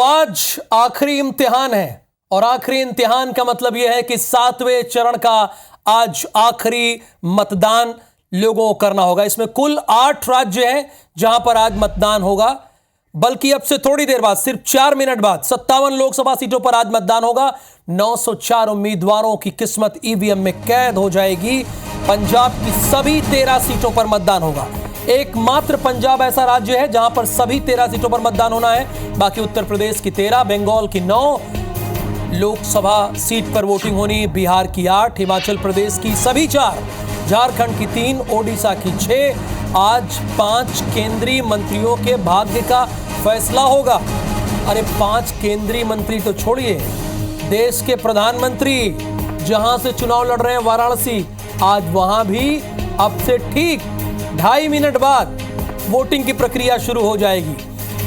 आज आखिरी इम्तिहान है और आखिरी इम्तिहान का मतलब यह है कि 7वें चरण का आज आखिरी मतदान लोगों को करना होगा। इसमें कुल 8 राज्य हैं जहां पर आज मतदान होगा, बल्कि अब से थोड़ी देर बाद, सिर्फ 4 मिनट बाद 57 लोकसभा सीटों पर आज मतदान होगा। 904 उम्मीदवारों की किस्मत ईवीएम में कैद हो जाएगी। पंजाब की सभी 13 सीटों पर मतदान होगा। एकमात्र पंजाब ऐसा राज्य है जहां पर सभी 13 सीटों पर मतदान होना है। बाकी उत्तर प्रदेश की 13, बंगाल की 9 लोकसभा सीट पर वोटिंग होनी, बिहार की 8, हिमाचल प्रदेश की सभी 4, झारखंड की 3, ओडिशा की 6। आज 5 केंद्रीय मंत्रियों के भाग्य का फैसला होगा। अरे 5 केंद्रीय मंत्री तो छोड़िए, देश के प्रधानमंत्री जहां से चुनाव लड़ रहे हैं वाराणसी, आज वहां भी अब से ठीक 2.5 मिनट बाद वोटिंग की प्रक्रिया शुरू हो जाएगी।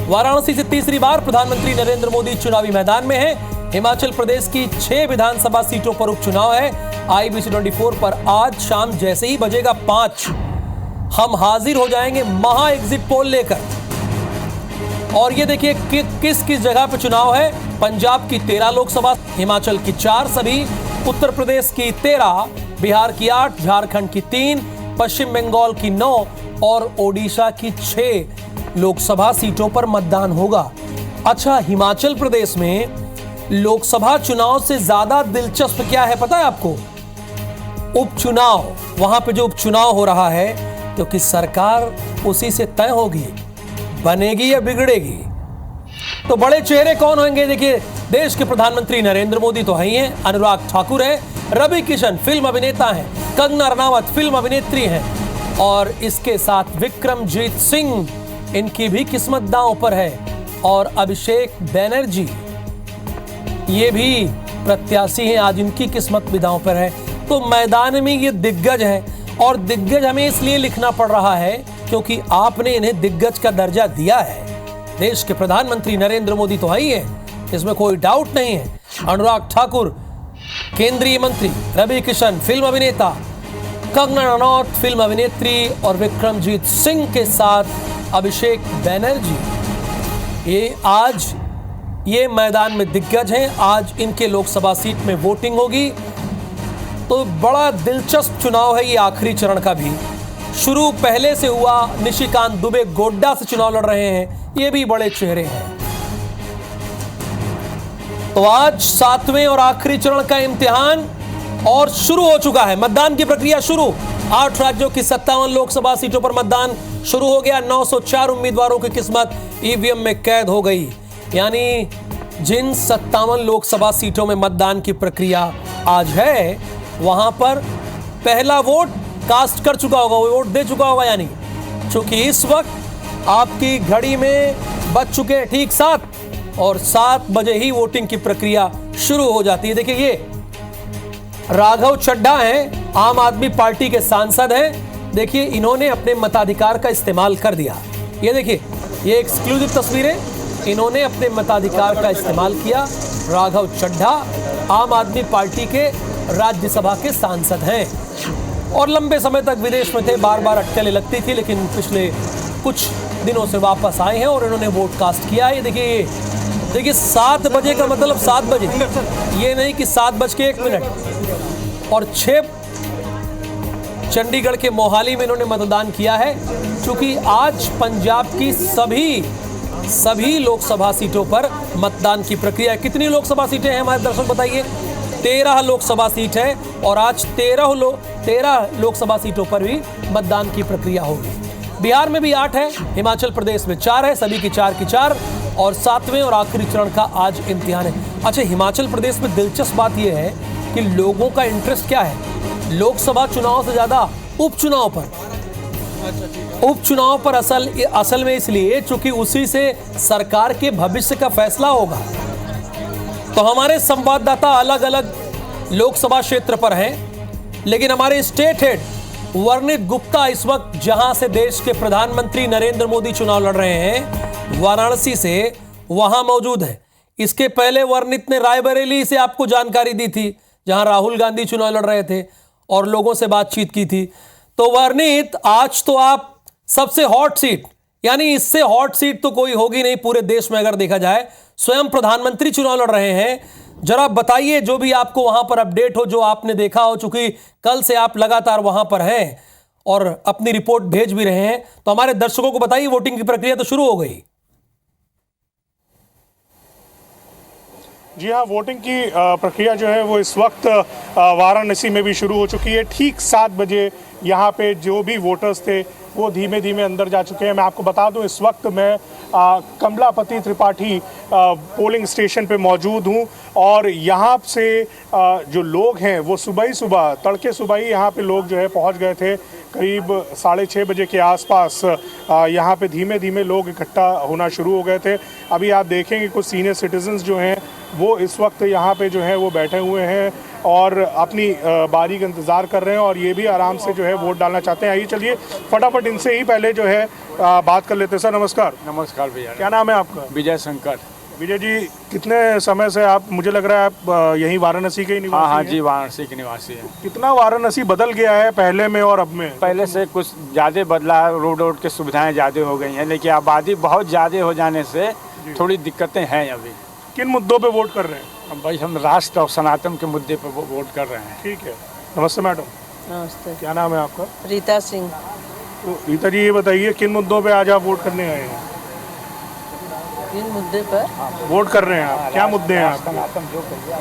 वाराणसी से तीसरी बार प्रधानमंत्री नरेंद्र मोदी चुनावी मैदान में है। हिमाचल प्रदेश की 6 विधानसभा सीटों पर उपचुनाव है। IBC 24 पर आज शाम जैसे ही बजेगा 5, हम हाजिर हो जाएंगे महा एग्जिट पोल लेकर। और ये देखिए कि किस किस जगह पर चुनाव है। पंजाब की 13 लोकसभा, हिमाचल की 4 सभी, उत्तर प्रदेश की 13, बिहार की 8, झारखंड की 3, पश्चिम बंगाल की 9 और ओडिशा की 6 लोकसभा सीटों पर मतदान होगा। अच्छा, हिमाचल प्रदेश में लोकसभा चुनाव से ज्यादा दिलचस्प क्या है पता है आपको? उपचुनाव। वहां पे जो उपचुनाव हो रहा है, क्योंकि सरकार उसी से तय होगी, बनेगी या बिगड़ेगी। तो बड़े चेहरे कौन होंगे? देखिए, देश के प्रधानमंत्री नरेंद्र मोदी तो है ही हैं, अनुराग ठाकुर है, रवि किशन फिल्म अभिनेता हैं, कंगना रनावत फिल्म अभिनेत्री हैं, और इसके साथ विक्रमजीत सिंह, इनकी भी किस्मत दांव पर है, और अभिषेक बैनर्जी, ये भी प्रत्याशी हैं, आज इनकी किस्मत भी दांव पर है। तो मैदान में ये दिग्गज हैं, और दिग्गज हमें इसलिए लिखना पड़ रहा है क्योंकि आपने इन्हें दिग्गज का दर्जा दिया है। देश के प्रधानमंत्री नरेंद्र मोदी तो है ही है, इसमें कोई डाउट नहीं है। अनुराग ठाकुर केंद्रीय मंत्री, रवि किशन फिल्म अभिनेता, कंगना रनौत फिल्म अभिनेत्री, और विक्रमजीत सिंह के साथ अभिषेक बैनर्जी, ये आज ये मैदान में दिग्गज हैं। आज इनके लोकसभा सीट में वोटिंग होगी। तो बड़ा दिलचस्प चुनाव है ये आखिरी चरण का भी। शुरू पहले से हुआ, निशिकांत दुबे गोड्डा से चुनाव लड़ रहे हैं, ये भी बड़े चेहरे हैं। तो आज 7वें और आखिरी चरण का इम्तिहान और शुरू हो चुका है। मतदान की प्रक्रिया शुरू। 8 राज्यों की 57 लोकसभा सीटों पर मतदान शुरू हो गया। 904 उम्मीदवारों की किस्मत ईवीएम में कैद हो गई। यानी जिन 57 लोकसभा सीटों में मतदान की प्रक्रिया आज है, वहां पर पहला वोट कास्ट कर चुका होगा, वो वोट दे चुका होगा। यानी चूंकि इस वक्त आपकी घड़ी में बज चुके हैं ठीक 7, और 7 बजे ही वोटिंग की प्रक्रिया शुरू हो जाती है। देखिए, ये राघव चड्ढा हैं, आम आदमी पार्टी के सांसद हैं। देखिए, इन्होंने अपने मताधिकार का इस्तेमाल कर दिया। ये देखिए, ये एक्सक्लूसिव तस्वीरें, इन्होंने अपने मताधिकार का इस्तेमाल किया। राघव चड्ढा आम आदमी पार्टी के राज्यसभा के सांसद हैं और लंबे समय तक विदेश में थे, बार बार अटकलें लगती थी, लेकिन पिछले कुछ दिनों से वापस आए हैं और इन्होंने वोट कास्ट किया है। देखिए 7 बजे का मतलब 7 बजे, ये नहीं कि 7:01 और 6 चंडीगढ़ के मोहाली में इन्होंने मतदान किया है। क्योंकि आज पंजाब की सभी लोकसभा सीटों पर मतदान की प्रक्रिया। कितनी लोकसभा सीटें हैं हमारे दर्शक बताइए? 13 लोकसभा सीट है, और आज 13 लोकसभा सीटों पर भी मतदान की प्रक्रिया होगी। बिहार में भी 8 है, हिमाचल प्रदेश में 4 है, सभी की 4 की 4, और 7वें और आखिरी चरण का आज इम्तिहान है। अच्छा, हिमाचल प्रदेश में दिलचस्प बात यह है कि लोगों का इंटरेस्ट क्या है? लोकसभा चुनाव से ज्यादा उपचुनाव पर असल में इसलिए चूंकि उसी से सरकार के भविष्य का फैसला होगा। तो हमारे संवाददाता अलग अलग लोकसभा क्षेत्र पर हैं, लेकिन हमारे स्टेट हेड वर्णित गुप्ता इस वक्त जहां से देश के प्रधानमंत्री नरेंद्र मोदी चुनाव लड़ रहे हैं, वाराणसी से, वहां मौजूद है। इसके पहले वर्णित ने रायबरेली से आपको जानकारी दी थी, जहां राहुल गांधी चुनाव लड़ रहे थे और लोगों से बातचीत की थी। तो वर्णित, आज तो आप सबसे हॉट सीट, यानी इससे हॉट सीट तो कोई होगी नहीं पूरे देश में अगर देखा जाए, स्वयं प्रधानमंत्री चुनाव लड़ रहे हैं। जरा बताइए जो भी आपको वहां पर अपडेट हो, जो आपने देखा हो, चूंकि कल से आप लगातार वहां पर हैं और अपनी रिपोर्ट भेज भी रहे हैं, तो हमारे दर्शकों को बताइए, वोटिंग की प्रक्रिया तो शुरू हो गई। जी हाँ, वोटिंग की प्रक्रिया जो है वो इस वक्त वाराणसी में भी शुरू हो चुकी है। ठीक 7 बजे यहाँ पे जो भी वोटर्स थे वो धीमे धीमे अंदर जा चुके हैं। मैं आपको बता दूं, इस वक्त मैं कमलापति त्रिपाठी पोलिंग स्टेशन पे मौजूद हूँ और यहाँ से जो लोग हैं वो सुबह ही सुबह, तड़के सुबह ही यहाँ पे लोग जो है पहुँच गए थे। करीब 6:30 बजे के आसपास यहाँ पे धीमे धीमे लोग इकट्ठा होना शुरू हो गए थे। अभी आप देखेंगे कुछ सीनियर सिटीजन्स जो हैं वो इस वक्त यहाँ पे जो है वो बैठे हुए हैं और अपनी बारी का इंतज़ार कर रहे हैं और ये भी आराम से जो है वोट डालना चाहते हैं। आइए चलिए फटाफट इनसे ही पहले जो है बात कर लेते हैं। सर नमस्कार। नमस्कार भैया। क्या नाम है आपका? विजय शंकर। विजय जी, कितने समय से आप, मुझे लग रहा है आप यहीं वाराणसी के ही निवासी हाँ हैं? जी, वाराणसी के निवासी हैं। कितना वाराणसी बदल गया है पहले में और अब में? पहले से कुछ ज़्यादा बदला है, रोड के सुविधाएं ज़्यादा हो गई हैं, लेकिन आबादी बहुत ज़्यादा हो जाने से थोड़ी दिक्कतें हैं अभी। किन मुद्दों पे वोट कर रहे हैं? अब भाई हम राष्ट्र और सनातन के मुद्दे पर वोट कर रहे हैं। ठीक है। नमस्ते मैडम। नमस्ते। क्या नाम है आपका? रीता सिंह। तो रीता जी, ये बताइए किन मुद्दों पे आज आप वोट करने आए हैं? किन मुद्दे पर वोट कर रहे हैं आप? क्या मुद्दे हैं आपके? सनातन जो कहिए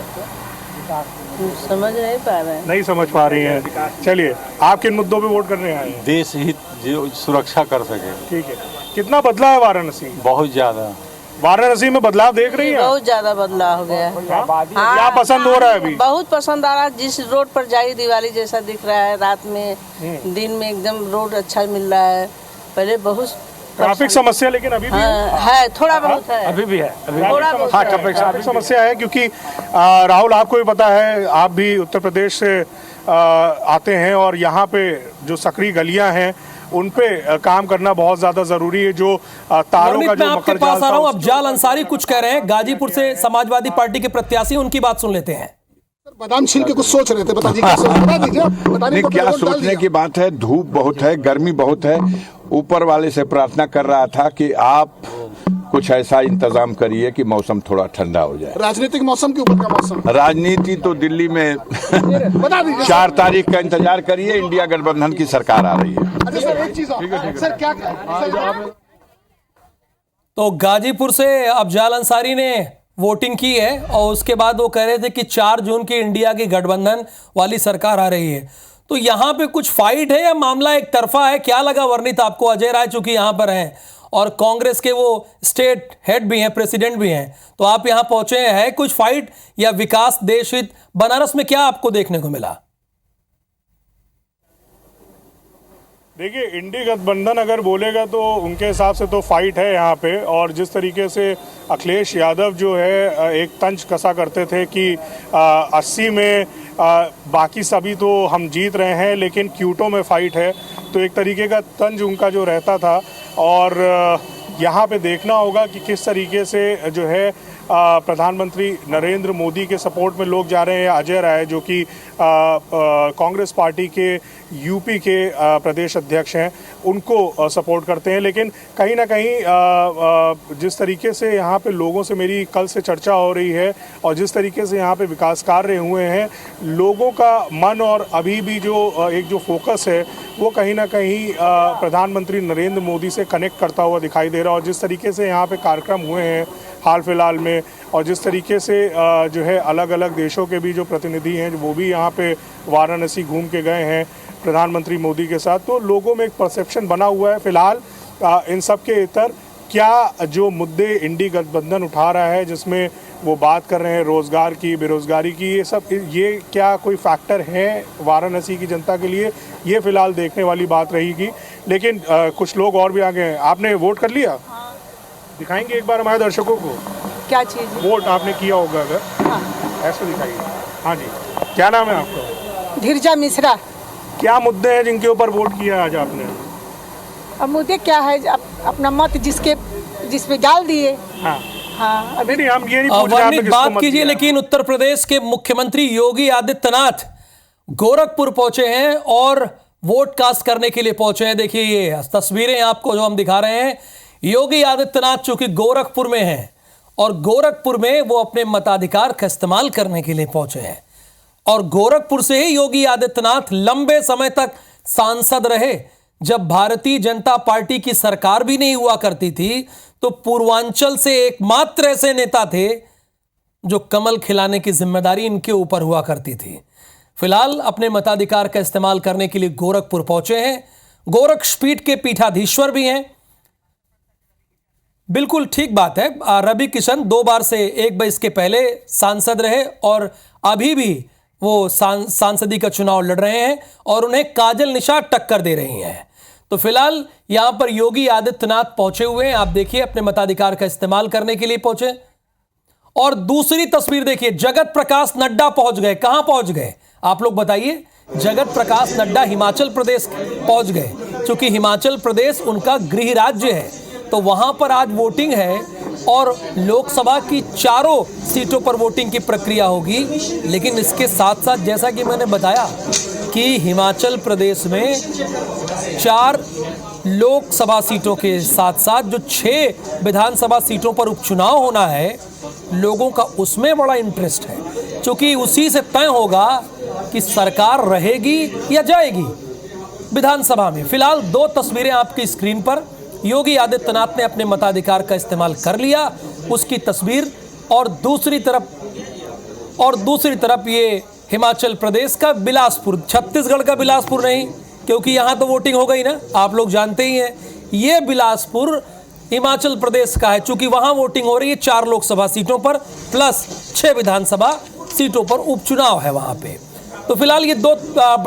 समझ नहीं पा रहे हैं। नहीं समझ पा रही हैं। चलिए, आप किन मुद्दों पे वोट करने आए हैं? देश हित जो सुरक्षा कर सके। ठीक है। कितना बदला है वाराणसी? बहुत ज्यादा। वाराणसी में बदलाव देख रही हैं आप? बहुत ज्यादा बदलाव हो गया है। क्या पसंद हो रहा है अभी? बहुत पसंद आ रहा है। जिस रोड पर जाइए दिवाली जैसा दिख रहा है, रात में दिन में एकदम रोड अच्छा मिल रहा है। पहले बहुत ट्रैफिक समस्या लेकिन अभी भी है, थोड़ा बहुत है। अभी भी है, थोड़ा बहुत हाँ, है। ट्रैफिक समस्या है क्योंकि राहुल, आपको भी पता है, आप भी उत्तर प्रदेश से आते हैं और यहाँ पे जो सकरी गलियां हैं उन पे काम करना बहुत ज्यादा जरूरी है। जो तारों का जो मैं आपके मकर पास जाल आ रहा हूं। था, अफजाल अंसारी कुछ कह रहे हैं, गाजीपुर से समाजवादी पार्टी के प्रत्याशी, उनकी बात सुन लेते हैं। बादाम छील के कुछ सोच रहे थे, बता दीजिए। नहीं, क्या सोचने की बात है, धूप बहुत है, गर्मी बहुत है। ऊपर वाले से प्रार्थना कर रहा था कि आप कुछ ऐसा इंतजाम करिए कि मौसम थोड़ा ठंडा हो जाए। राजनीतिक मौसम के ऊपर का मौसम, राजनीति तो दिल्ली में बता दीजिए। 4 तारीख का इंतजार करिए, इंडिया गठबंधन की सरकार आ रही है। अच्छा सर, एक चीज और। सर क्या तो गाजीपुर से अफजाल अंसारी ने वोटिंग की है और उसके बाद वो कह रहे थे कि 4 जून की इंडिया की गठबंधन वाली सरकार आ रही है। तो यहां पे कुछ फाइट है या मामला एक तरफा है? क्या लगा वर्णित आपको? अजय राय चूंकि यहां पर हैं और कांग्रेस के वो स्टेट हेड भी हैं, प्रेसिडेंट भी हैं, तो आप यहां पहुंचे हैं, कुछ फाइट या विकास, देश हित, बनारस में क्या आपको देखने को मिला? देखिए, इंडी गठबंधन अगर बोलेगा तो उनके हिसाब से तो फाइट है यहाँ पे। और जिस तरीके से अखिलेश यादव जो है एक तंज कसा करते थे कि 80 में बाकी सभी तो हम जीत रहे हैं लेकिन क्यूटो में फाइट है, तो एक तरीके का तंज उनका जो रहता था। और यहाँ पे देखना होगा कि किस तरीके से जो है प्रधानमंत्री नरेंद्र मोदी के सपोर्ट में लोग जा रहे हैं। अजय राय जो कि कांग्रेस पार्टी के यूपी के प्रदेश अध्यक्ष हैं, उनको सपोर्ट करते हैं। लेकिन कहीं ना कहीं जिस तरीके से यहाँ पे लोगों से मेरी कल से चर्चा हो रही है और जिस तरीके से यहाँ पे विकास कार्य हुए हैं, लोगों का मन और अभी भी जो एक जो फोकस है वो कहीं ना कहीं प्रधानमंत्री नरेंद्र मोदी से कनेक्ट करता हुआ दिखाई दे रहा है। और जिस तरीके से यहाँ पे कार्यक्रम हुए हैं हाल फिलहाल में, और जिस तरीके से जो है अलग अलग देशों के भी जो प्रतिनिधि हैं वो भी यहाँ पे वाराणसी घूम के गए हैं प्रधानमंत्री मोदी के साथ, तो लोगों में एक परसेप्शन बना हुआ है। फिलहाल इन सब के इतर क्या जो मुद्दे इंडी गठबंधन उठा रहा है, जिसमें वो बात कर रहे हैं रोजगार की, बेरोजगारी की, ये सब, ये क्या कोई फैक्टर है वाराणसी की जनता के लिए, ये फिलहाल देखने वाली बात रहेगी। लेकिन कुछ लोग और भी आ गए हैं। आपने वोट कर लिया? दिखाएंगे एक बार हमारे दर्शकों को क्या चीज? वोट आपने किया होगा अगर, ऐसे दिखाइए। हाँ जी, क्या नाम है आपका? धीरजा मिश्रा। क्या मुद्दे हैं जिनके ऊपर वोट किया आज आपने? अब मुद्दे क्या है, अपना मत जिसपे डाल दिए। हाँ हाँ, अभी नहीं, हम ये नहीं पूछ रहे वर्णित बात कीजिए। लेकिन उत्तर प्रदेश के मुख्यमंत्री योगी आदित्यनाथ गोरखपुर पहुंचे हैं और वोट कास्ट करने के लिए पहुंचे हैं। देखिए ये तस्वीरें आपको जो हम दिखा रहे हैं, योगी आदित्यनाथ चूंकि गोरखपुर में हैं और गोरखपुर में वो अपने मताधिकार का इस्तेमाल करने के लिए पहुंचे हैं। और गोरखपुर से ही योगी आदित्यनाथ लंबे समय तक सांसद रहे। जब भारतीय जनता पार्टी की सरकार भी नहीं हुआ करती थी तो पूर्वांचल से एकमात्र ऐसे नेता थे जो कमल खिलाने की जिम्मेदारी इनके ऊपर हुआ करती थी। फिलहाल अपने मताधिकार का इस्तेमाल करने के लिए गोरखपुर पहुंचे हैं। गोरक्षपीठ के पीठाधीश्वर भी हैं। बिल्कुल ठीक बात है, रवि किशन 2 बार से, एक बार इसके पहले सांसद रहे और अभी भी वो सांसदी का चुनाव लड़ रहे हैं और उन्हें काजल निषाद टक्कर दे रही हैं। तो फिलहाल यहां पर योगी आदित्यनाथ पहुंचे हुए हैं। आप देखिए, अपने मताधिकार का इस्तेमाल करने के लिए पहुंचे। और दूसरी तस्वीर देखिए, जगत प्रकाश नड्डा पहुंच गए। कहां पहुंच गए आप लोग बताइए? जगत प्रकाश नड्डा हिमाचल प्रदेश पहुंच गए। क्योंकि हिमाचल प्रदेश उनका गृह राज्य है, तो वहां पर आज वोटिंग है और लोकसभा की 4 सीटों पर वोटिंग की प्रक्रिया होगी। लेकिन इसके साथ साथ जैसा कि मैंने बताया कि हिमाचल प्रदेश में 4 लोकसभा सीटों के साथ साथ जो 6 विधानसभा सीटों पर उपचुनाव होना है, लोगों का उसमें बड़ा इंटरेस्ट है। क्योंकि उसी से तय होगा कि सरकार रहेगी या जाएगी विधानसभा में। फिलहाल 2 तस्वीरें आपकी स्क्रीन पर। योगी आदित्यनाथ ने अपने मताधिकार का इस्तेमाल कर लिया, उसकी तस्वीर, और दूसरी तरफ ये हिमाचल प्रदेश का बिलासपुर, छत्तीसगढ़ का बिलासपुर नहीं, क्योंकि यहाँ तो वोटिंग हो गई ना, आप लोग जानते ही हैं। ये बिलासपुर हिमाचल प्रदेश का है, चूंकि वहाँ वोटिंग हो रही है 4 लोकसभा सीटों पर प्लस 6 विधानसभा सीटों पर उपचुनाव है वहाँ पे। तो फिलहाल ये 2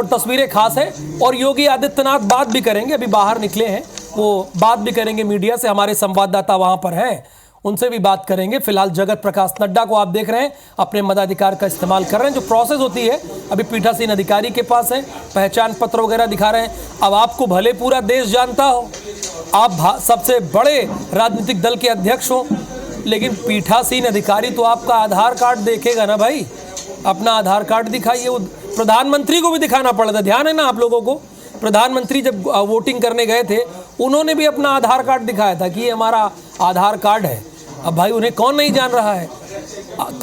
तस्वीरें खास है। और योगी आदित्यनाथ बात भी करेंगे, अभी बाहर निकले हैं, वो बात भी करेंगे मीडिया से। हमारे संवाददाता वहां पर हैं, उनसे भी बात करेंगे। फिलहाल जगत प्रकाश नड्डा को आप देख रहे हैं अपने मताधिकार का इस्तेमाल कर रहे हैं। जो प्रोसेस होती है अभी पीठासीन अधिकारी के पास है, पहचान पत्र वगैरह दिखा रहे हैं। अब आपको भले पूरा देश जानता हो, आप सबसे बड़े राजनीतिक दल के अध्यक्ष हो, लेकिन पीठासीन अधिकारी तो आपका आधार कार्ड देखेगा ना भाई। अपना आधार कार्ड दिखाइए। वो प्रधानमंत्री को भी दिखाना पड़ा था, ध्यान है ना आप लोगों को? प्रधानमंत्री जब वोटिंग करने गए थे, उन्होंने भी अपना आधार कार्ड दिखाया था कि ये हमारा आधार कार्ड है। अब भाई उन्हें कौन नहीं जान रहा है?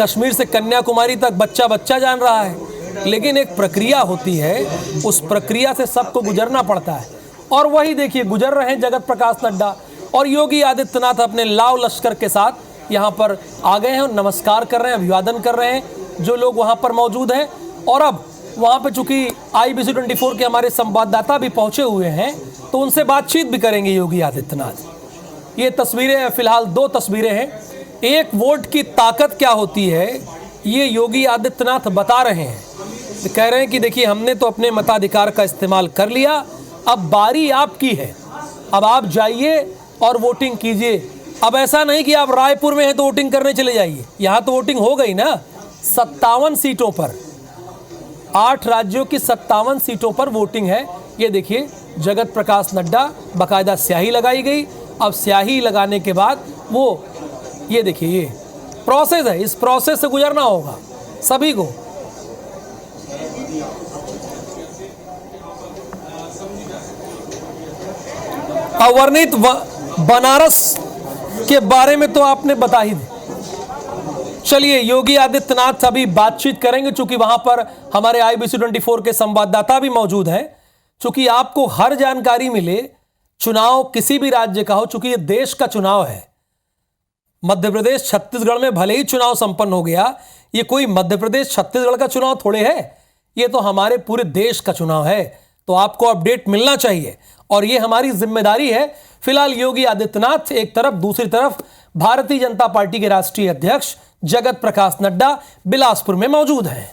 कश्मीर से कन्याकुमारी तक बच्चा बच्चा जान रहा है। लेकिन एक प्रक्रिया होती है, उस प्रक्रिया से सबको गुजरना पड़ता है। और वही देखिए, गुजर रहे हैं जगत प्रकाश नड्डा और योगी आदित्यनाथ अपने लाव लश्कर के साथ यहाँ पर आ गए हैं और नमस्कार कर रहे हैं, अभिवादन कर रहे हैं जो लोग वहाँ पर मौजूद हैं। और अब वहाँ पे चूंकि IBC24 के हमारे संवाददाता भी पहुँचे हुए हैं, तो उनसे बातचीत भी करेंगे योगी आदित्यनाथ। ये तस्वीरें फिलहाल 2 तस्वीरें हैं। एक वोट की ताकत क्या होती है, ये योगी आदित्यनाथ बता रहे हैं। तो कह रहे हैं कि देखिए, हमने तो अपने मताधिकार का इस्तेमाल कर लिया, अब बारी आपकी है। अब आप जाइए और वोटिंग कीजिए। अब ऐसा नहीं कि आप रायपुर में हैं तो वोटिंग करने चले जाइए। यहाँ तो वोटिंग हो गई ना, 57 सीटों पर, 8 राज्यों की 57 सीटों पर वोटिंग है। ये देखिए, जगत प्रकाश नड्डा, बाकायदा स्याही लगाई गई। अब स्याही लगाने के बाद वो, ये देखिए, ये प्रोसेस है, इस प्रोसेस से गुजरना होगा सभी को। अवर्णित बनारस के बारे में तो आपने बता ही दी। चलिए, योगी आदित्यनाथ अभी बातचीत करेंगे, चूंकि वहां पर हमारे IBC24 के संवाददाता भी मौजूद हैं। चूंकि आपको हर जानकारी मिले, चुनाव किसी भी राज्य का हो, चूंकि ये देश का चुनाव है। मध्य प्रदेश छत्तीसगढ़ में भले ही चुनाव संपन्न हो गया, ये कोई मध्य प्रदेश छत्तीसगढ़ का चुनाव थोड़े है, ये तो हमारे पूरे देश का चुनाव है। तो आपको अपडेट मिलना चाहिए और ये हमारी जिम्मेदारी है। फिलहाल योगी आदित्यनाथ एक तरफ, दूसरी तरफ भारतीय जनता पार्टी के राष्ट्रीय अध्यक्ष जगत प्रकाश नड्डा बिलासपुर में मौजूद हैं।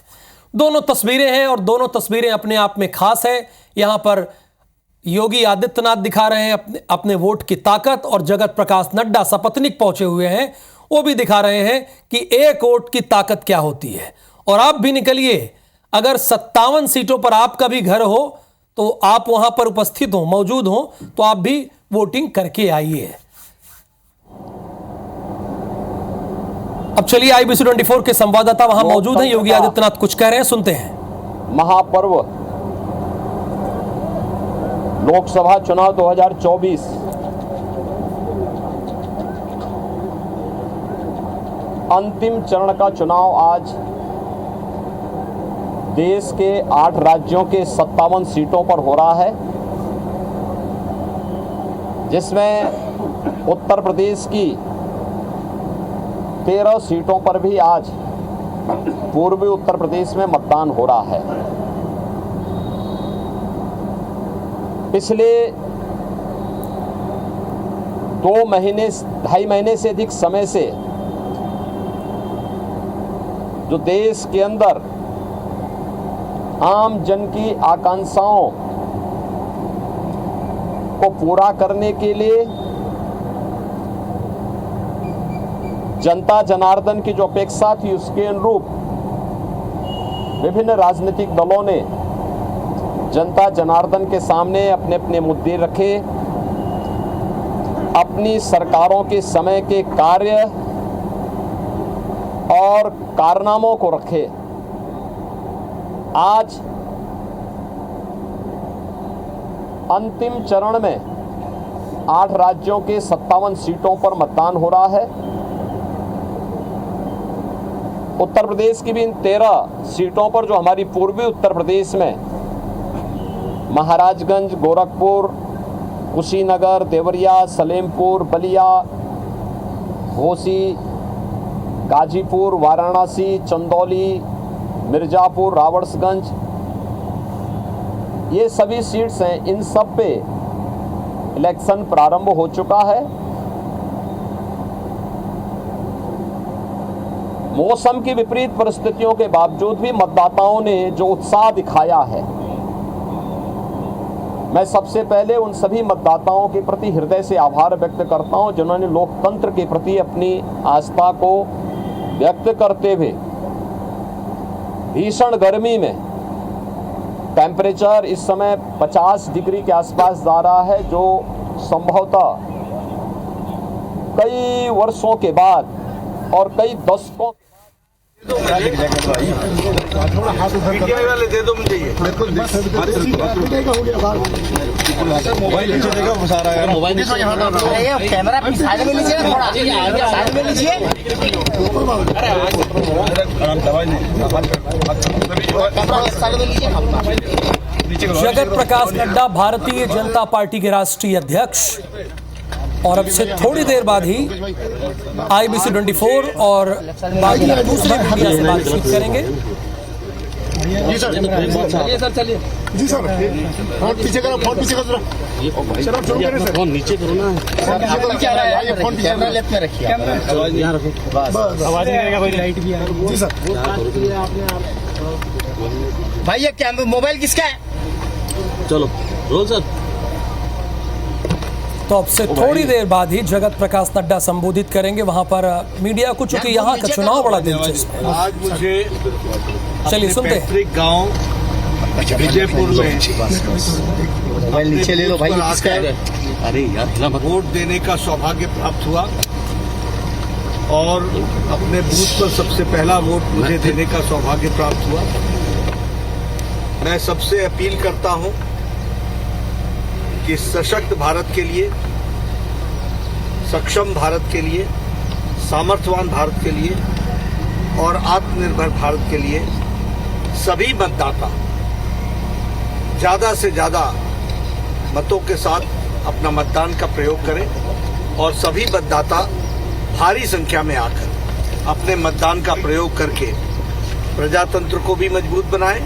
दोनों तस्वीरें हैं और दोनों तस्वीरें अपने आप में खास है। यहां पर योगी आदित्यनाथ दिखा रहे हैं अपने वोट की ताकत और जगत प्रकाश नड्डा सपत्नीक पहुंचे हुए हैं, वो भी दिखा रहे हैं कि एक वोट की ताकत क्या होती है। और आप भी निकलिए, अगर 57 सीटों पर आपका भी घर हो तो आप वहां पर उपस्थित हो, मौजूद हो, तो आप भी वोटिंग करके आइए। अब चलिए, IBC24 के संवाददाता वहां मौजूद हैं, योगी आदित्यनाथ कुछ कह रहे हैं, सुनते हैं। महापर्व लोकसभा चुनाव 2024 अंतिम चरण का चुनाव आज देश के 8 राज्यों के 57 सीटों पर हो रहा है, जिसमें उत्तर प्रदेश की 13 सीटों पर भी आज पूर्वी उत्तर प्रदेश में मतदान हो रहा है। पिछले 2.5 महीने से अधिक समय से जो देश के अंदर आम जन की आकांक्षाओं को पूरा करने के लिए जनता जनार्दन की जो अपेक्षा थी उसके अनुरूप विभिन्न राजनीतिक दलों ने जनता जनार्दन के सामने अपने अपने मुद्दे रखे, अपनी सरकारों के समय के कार्य और कारनामों को रखे। आज अंतिम चरण में 8 राज्यों के 57 सीटों पर मतदान हो रहा है। उत्तर प्रदेश की भी इन 13 सीटों पर जो हमारी पूर्वी उत्तर प्रदेश में महाराजगंज, गोरखपुर, कुशीनगर, देवरिया, सलेमपुर, बलिया, घोसी, गाजीपुर, वाराणसी, चंदौली, मिर्जापुर, रावड़सगंज, ये सभी सीट्स हैं। इन सब पे इलेक्शन प्रारंभ हो चुका है। मौसम की विपरीत परिस्थितियों के बावजूद भी मतदाताओं ने जो उत्साह दिखाया है, मैं सबसे पहले उन सभी मतदाताओं के प्रति हृदय से आभार व्यक्त करता हूं जिन्होंने लोकतंत्र के प्रति अपनी आस्था को व्यक्त करते हुए भीषण गर्मी में, टेम्परेचर इस समय 50 डिग्री के आसपास जा रहा है, जो संभवतः कई वर्षों के बाद और कई दशकों जगत प्रकाश नड्डा भारतीय जनता पार्टी के राष्ट्रीय अध्यक्ष और अब से थोड़ी देर बाद ही IBC 24 और बाकी दूसरे मीडिया से बातचीत करेंगे। जी सर, चलिए जी सर, फोन पीछे करो, फोन पीछे करो, सर आप शुरू करें सर, फोन नीचे करो ना, क्या रहा है, ये फोन कैमरा लेफ्ट में रखिए, यहाँ रखो, बस आवाज नहीं आएगा, कोई लाइट भी आ रही है। जी सर, भाई ये कैमरा मोबाइल किसका है? चलो रोल सर। तो अब से थोड़ी देर बाद ही जगत प्रकाश नड्डा संबोधित करेंगे वहां पर मीडिया को, चूंकि यहाँ का चुनाव बड़ा दिलचस्प है। आज मुझे चलिए सुनते हैं। गांव विजयपुर में मोबाइल नीचे ले लो भाई, किसका है? अरे यार, वोट देने का सौभाग्य प्राप्त हुआ और अपने बूथ पर सबसे पहला वोट मुझे देने का सौभाग्य प्राप्त हुआ। मैं सबसे अपील करता हूं कि सशक्त भारत के लिए, सक्षम भारत के लिए, सामर्थ्यवान भारत के लिए और आत्मनिर्भर भारत के लिए सभी मतदाता ज़्यादा से ज़्यादा मतों के साथ अपना मतदान का प्रयोग करें और सभी मतदाता भारी संख्या में आकर अपने मतदान का प्रयोग करके प्रजातंत्र को भी मजबूत बनाएं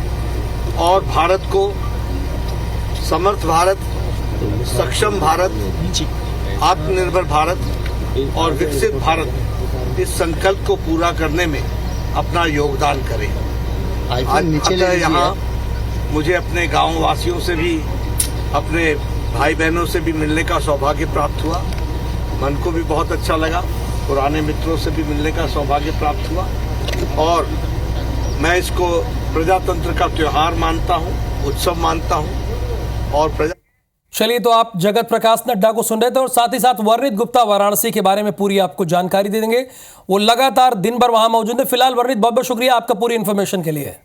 और भारत को समर्थ भारत, सक्षम भारत, आत्मनिर्भर भारत और विकसित भारत, इस संकल्प को पूरा करने में अपना योगदान करें। आज यहाँ मुझे अपने गांव वासियों से भी, अपने भाई बहनों से भी मिलने का सौभाग्य प्राप्त हुआ। मन को भी बहुत अच्छा लगा। पुराने मित्रों से भी मिलने का सौभाग्य प्राप्त हुआ और मैं इसको प्रजातंत्र का त्योहार मानता हूँ, उत्सव मानता हूँ और प्रजा। चलिए, तो आप जगत प्रकाश नड्डा को सुन रहे थे और साथ ही साथ वर्णित गुप्ता वाराणसी के बारे में पूरी आपको जानकारी दे देंगे। वो लगातार दिन भर वहां मौजूद है। फिलहाल वर्णित, बहुत बहुत शुक्रिया आपका पूरी इन्फॉर्मेशन के लिए।